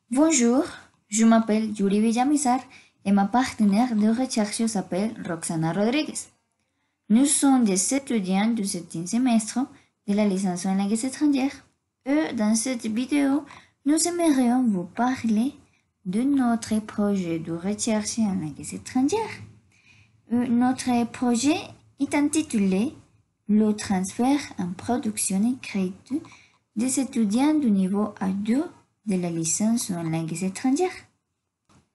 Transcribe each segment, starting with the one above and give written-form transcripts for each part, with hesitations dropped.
Bonjour, je m'appelle Yuri Villamizar et ma partenaire de recherche s'appelle Roxana Rodriguez. Nous sommes des étudiants du 7e semestre de la licence en langues étrangères. Et dans cette vidéo, nous aimerions vous parler de notre projet de recherche en langues étrangères. Notre projet est intitulé Le transfert en production écrite des étudiants du niveau A2 de la licence en langues étrangères.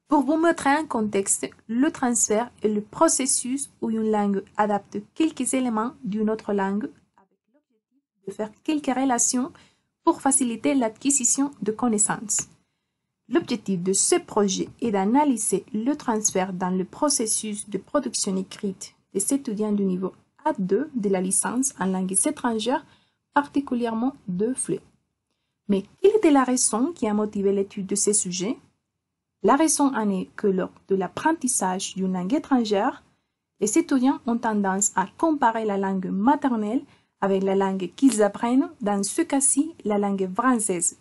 Pour vous mettre en contexte, le transfert est le processus où une langue adapte quelques éléments d'une autre langue avec l'objectif de faire quelques relations pour faciliter l'acquisition de connaissances. L'objectif de ce projet est d'analyser le transfert dans le processus de production écrite des étudiants du niveau A2 de la licence en langues étrangères, particulièrement de FLE. Mais quelle était la raison qui a motivé l'étude de ces sujets? La raison en est que lors de l'apprentissage d'une langue étrangère, les étudiants ont tendance à comparer la langue maternelle avec la langue qu'ils apprennent, dans ce cas-ci la langue française,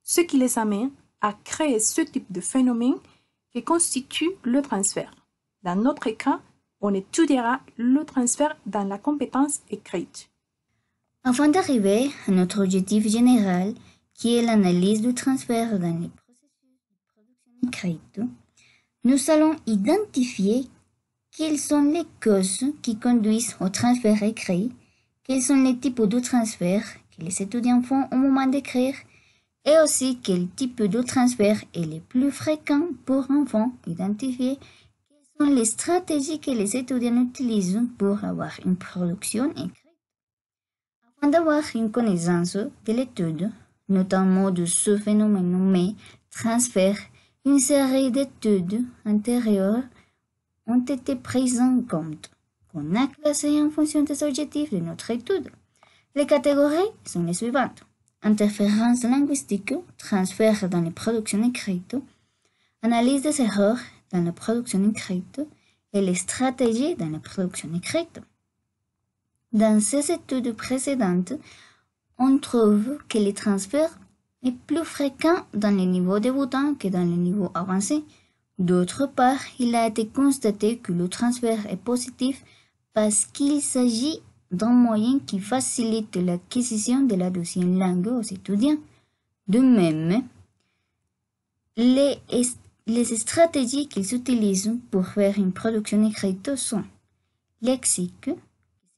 ce qui les amène à créer ce type de phénomène qui constitue le transfert. Dans notre cas, on étudiera le transfert dans la compétence écrite. Avant d'arriver à notre objectif général, qui est l'analyse du transfert dans les processus de production écrite, nous allons identifier quelles sont les causes qui conduisent au transfert écrit, quels sont les types de transfert que les étudiants font au moment d'écrire, et aussi quel type de transfert est le plus fréquent pour enfants, identifier quelles sont les stratégies que les étudiants utilisent pour avoir une production écrite. Afin d'avoir une connaissance de l'étude, notamment de ce phénomène nommé transfert, une série d'études antérieures ont été prises en compte, qu'on a classées en fonction des objectifs de notre étude. Les catégories sont les suivantes: interférences linguistiques, transfert dans les productions écrites, analyse des erreurs dans la production écrite et les stratégies dans la production écrite. Dans ces études précédentes, on trouve que le transfert est plus fréquent dans les niveaux débutants que dans les niveaux avancés. D'autre part, il a été constaté que le transfert est positif parce qu'il s'agit d'un moyen qui facilite l'acquisition de la deuxième langue aux étudiants. De même, les stratégies qu'ils utilisent pour faire une production écrite sont lexique,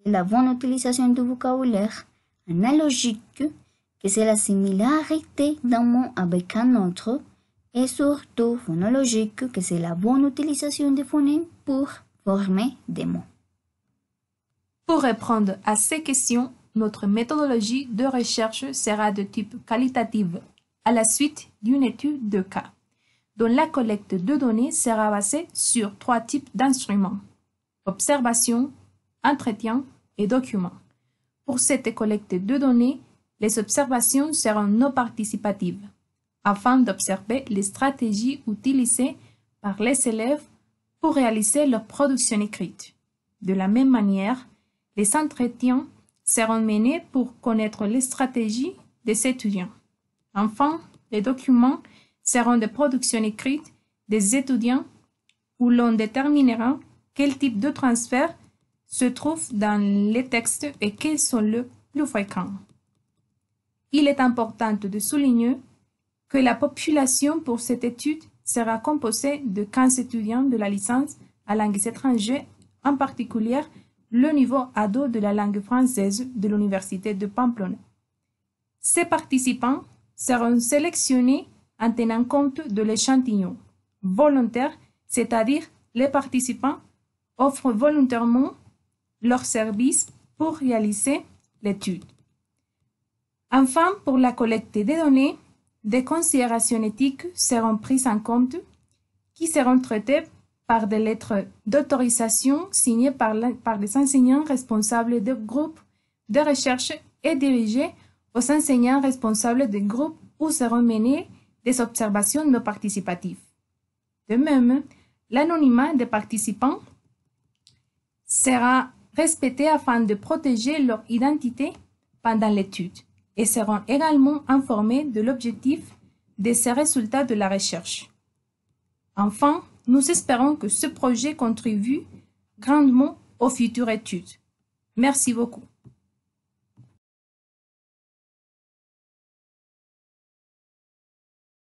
c'est la bonne utilisation du vocabulaire, analogique, que c'est la similarité d'un mot avec un autre, et surtout phonologique, que c'est la bonne utilisation des phonèmes pour former des mots. Pour répondre à ces questions, notre méthodologie de recherche sera de type qualitative, à la suite d'une étude de cas, dont la collecte de données sera basée sur 3 types d'instruments: observation, entretien et document. Pour cette collecte de données, les observations seront non participatives, afin d'observer les stratégies utilisées par les élèves pour réaliser leur production écrite. De la même manière, les entretiens seront menés pour connaître les stratégies des étudiants. Enfin, les documents seront des productions écrites des étudiants où l'on déterminera quel type de transfert se trouve dans les textes et quels sont les plus fréquents. Il est important de souligner que la population pour cette étude sera composée de 15 étudiants de la licence à langues étrangères, en particulier le niveau A2 de la langue française de l'Université de Pamplona. Ces participants seront sélectionnés en tenant compte de l'échantillon volontaire, c'est-à-dire les participants offrent volontairement leurs services pour réaliser l'étude. Enfin, pour la collecte des données, des considérations éthiques seront prises en compte qui seront traitées par des lettres d'autorisation signées par les enseignants responsables des groupes de recherche et dirigées aux enseignants responsables des groupes où seront menées des observations non participatives. De même, l'anonymat des participants sera respecté afin de protéger leur identité pendant l'étude et seront également informés de l'objectif de ces résultats de la recherche. Enfin, nous espérons que ce projet contribue grandement aux futures études. Merci beaucoup.